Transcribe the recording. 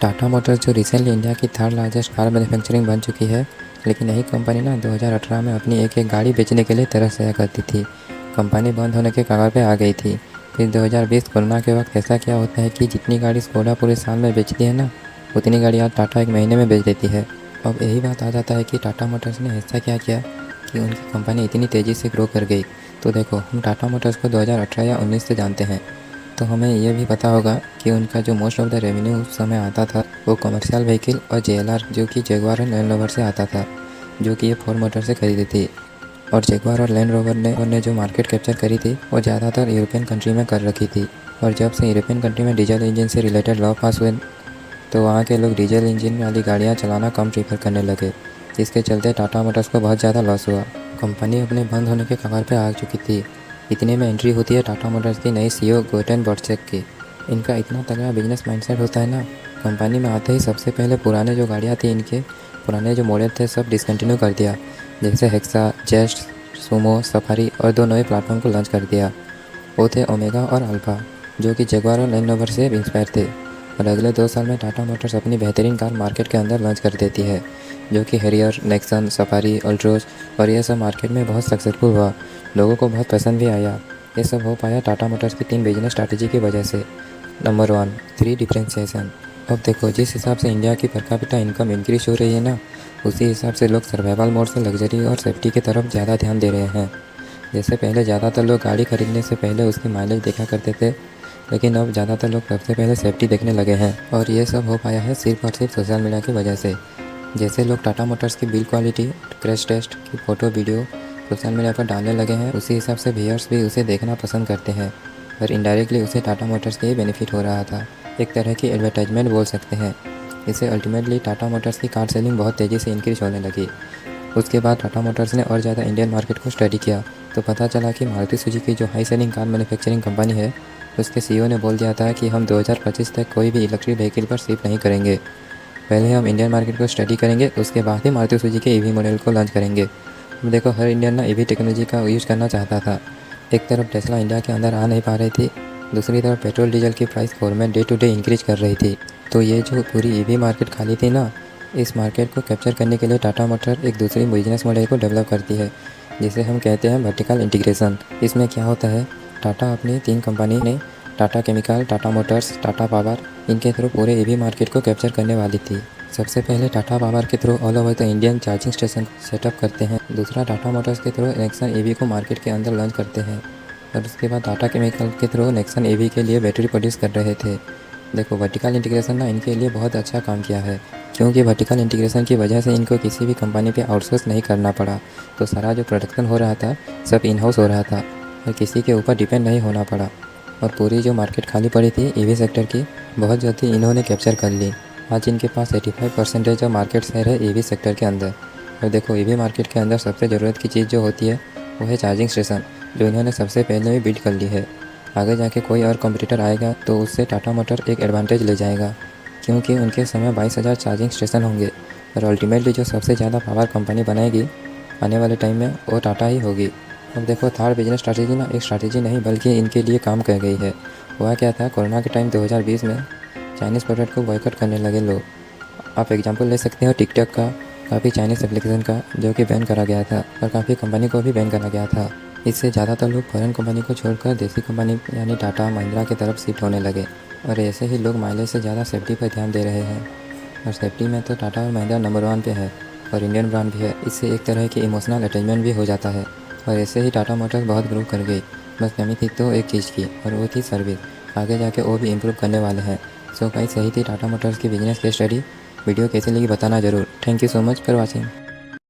Tata Motors जो recently India की third largest car manufacturing बन चुकी है, लेकिन यही कंपनी ना 2018 में अपनी एक गाड़ी बेचने के लिए तरस जाया करती थी। कंपनी बंद होने के कगार पे आ गई थी। फिर 2020 कोरोना के वक्त ऐसा क्या होता है कि जितनी गाड़ी स्कोडा पूरे साल में बेचती है ना, उतनी गाड़ी आज टाटा एक महीने में बेच देती है। अब यही बात आ जाता है कि टाटा मोटर्स ने ऐसा क्या किया कि उनकी कंपनी इतनी तेज़ी से ग्रो कर गई। तो देखो, हम टाटा मोटर्स को 2018 या 19 से जानते हैं, तो हमें ये भी पता होगा कि उनका जो मोस्ट ऑफ द रेवेन्यू उस समय आता था वो कमर्शियल व्हीकल और जेएलआर जो कि जगुआर और लैंड रोवर से आता था, जो कि ये फोर्ड मोटर से खरीदी थी। और जगुआर और लैंड रोवर ने जो मार्केट कैप्चर करी थी वो ज़्यादातर यूरोपियन कंट्री में कर रखी थी। और जब से यूरोपियन कंट्री में डीजल इंजन से रिलेटेड लॉ पास हुए, तो वहाँ के लोग डीजल इंजन वाली गाड़ियाँ चलाना कम प्रीफर करने लगे, जिसके चलते टाटा मोटर्स को बहुत ज़्यादा लॉस हुआ। कंपनी अपने बंद होने के कगार पर आ चुकी थी। इतने में एंट्री होती है टाटा मोटर्स की नई सीईओ गौतम बुद्ध की। इनका इतना तगड़ा बिजनेस माइंडसेट होता है ना, कंपनी में आते ही सबसे पहले पुराने जो गाड़ियाँ थी, इनके पुराने जो मॉडल थे सब डिसकंटिन्यू कर दिया, जैसे हेक्सा, जेस्ट, सुमो, सफारी, और 2 नए प्लेटफॉर्म को लॉन्च कर दिया। वो थे ओमेगा और अल्फा, जो कि जगुआर और लैंड रोवर से इंस्पायर थे। और अगले 2 साल में टाटा मोटर्स अपनी बेहतरीन कार मार्केट के अंदर लॉन्च कर देती है, जो कि हैरियर, नेक्सन, सफारी, अल्ट्रोज, और ये सब मार्केट में बहुत सक्सेसफुल हुआ। लोगों को बहुत पसंद भी आया। ये सब हो पाया टाटा मोटर्स की 3 बिजनेस स्ट्रैटेजी की वजह से। Number 1, 3 differentiation. अब देखो, जिस हिसाब से इंडिया की पर कैपिटा इनकम इंक्रीज हो रही है ना, उसी हिसाब से लोग सर्वाइवल मोड से लग्जरी और सेफ्टी की तरफ ज़्यादा ध्यान दे रहे हैं। जैसे पहले ज़्यादातर लोग गाड़ी खरीदने से पहले उसकी माइलेज देखा करते थे, लेकिन अब ज़्यादातर लोग सबसे पहले सेफ्टी देखने लगे हैं। और ये सब हो पाया है सिर्फ और सिर्फ सोशल मीडिया की वजह से। जैसे लोग टाटा मोटर्स की बिल्ड क्वालिटी, क्रैश टेस्ट की फ़ोटो वीडियो सोशल मीडिया पर डालने लगे हैं, उसी हिसाब से व्यूअर्स भी उसे देखना पसंद करते हैं। और इनडायरेक्टली उसे टाटा मोटर्स के ही बेनिफिट हो रहा था। एक तरह की एडवर्टाइजमेंट बोल सकते हैं। इससे अल्टीमेटली टाटा मोटर्स की कार सेलिंग बहुत तेज़ी से इंक्रीज होने लगी। उसके बाद टाटा मोटर्स ने और ज़्यादा इंडियन मार्केट को स्टडी किया, तो पता चला कि मारुति सुजुकी जो high selling car manufacturing company है, उसके सीईओ ने बोल दिया था कि हम 2025 तक कोई भी इलेक्ट्रिक व्हीकल पर शिफ्ट नहीं करेंगे। पहले हम इंडियन मार्केट को स्टडी करेंगे, उसके बाद ही मारुति सुजुकी ईवी मॉडल को लॉन्च करेंगे। अब देखो, हर इंडियन ना ईवी टेक्नोलॉजी का यूज़ करना चाहता था। एक तरफ टेस्ला इंडिया के अंदर आ नहीं पा रही थी, दूसरी तरफ पेट्रोल डीजल की price government day to day increase कर रही थी। तो ये जो पूरी ईवी मार्केट खाली थी ना, इस मार्केट को कैप्चर करने के लिए टाटा मोटर एक दूसरी बिजनेस मॉडल को डेवलप करती है, जिसे हम कहते हैं वर्टिकल इंटीग्रेशन। इसमें क्या होता है, टाटा अपनी 3 कंपनी ने Tata chemical, Tata Motors, Tata power, इनके थ्रू पूरे ईवी मार्केट को कैप्चर करने वाली थी। सबसे पहले टाटा पावर के through all over the Indian charging station setup करते हैं। दूसरा, टाटा मोटर्स के थ्रू नेक्सन ईवी को मार्केट के अंदर लॉन्च करते हैं। और उसके बाद टाटा केमिकल के थ्रू नेक्सन ईवी के लिए बैटरी प्रोड्यूस कर रहे थे। देखो, वर्टिकल इंटीग्रेशन ना इनके लिए बहुत अच्छा काम किया है, क्योंकि वर्टिकल इंटीग्रेशन की वजह से इनको किसी भी कंपनी पे आउटसोर्स नहीं करना पड़ा। तो सारा जो प्रोडक्शन हो रहा था सब इन हाउस हो रहा था, और किसी के ऊपर डिपेंड नहीं होना पड़ा। और पूरी जो मार्केट खाली पड़ी थी ईवी सेक्टर की, बहुत जल्दी इन्होंने कैप्चर कर ली। आज इनके पास 85% ऑफ मार्केट शेयर है ईवी सेक्टर के अंदर। और देखो, ईवी मार्केट के अंदर सबसे ज़रूरत की चीज़ जो होती है वो है चार्जिंग स्टेशन, जो इन्होंने सबसे पहले ही बिल्ड कर ली है। आगे जाके कोई और कंपटीटर आएगा तो उससे टाटा मोटर एक एडवांटेज ले जाएगा, क्योंकि उनके समय 22,000 चार्जिंग स्टेशन होंगे। और अल्टीमेटली जो सबसे ज़्यादा पावर कंपनी बनाएगी आने वाले टाइम में, वो टाटा ही होगी। अब देखो, थर्ड बिजनेस स्ट्रैटेजी ना एक स्ट्रैटेजी नहीं बल्कि इनके लिए काम कर गई है। हुआ क्या था, कोरोना के टाइम 2020 में चाइनीज़ प्रोडक्ट को बॉयकॉट करने लगे लोग। आप एग्जांपल ले सकते हो टिकटॉक का, काफ़ी चाइनीज़ एप्लीकेशन का, जो कि बैन करा गया था, और काफ़ी कंपनी को भी बैन करा गया था। इससे ज़्यादातर लोग फॉरेन कंपनी को छोड़कर देसी कंपनी यानी टाटा महिंद्रा की तरफ शिफ्ट होने लगे। और ऐसे ही लोग माइलेज से ज़्यादा सेफ्टी पर ध्यान दे रहे हैं। और सेफ्टी में तो टाटा और महिंद्रा नंबर 1 पे है, और इंडियन ब्रांड भी है। इससे एक तरह की इमोशनल अटैचमेंट भी हो जाता है। और ऐसे ही टाटा मोटर्स बहुत ग्रो कर गई। बस कमी थी तो एक चीज़ की, और वो थी सर्विस। आगे जाके वो भी इम्प्रूव करने वाले हैं। सो गाइस, सही थी टाटा मोटर्स की बिजनेस केस स्टडी। वीडियो कैसी लगी बताना ज़रूर। Thank you so much for watching.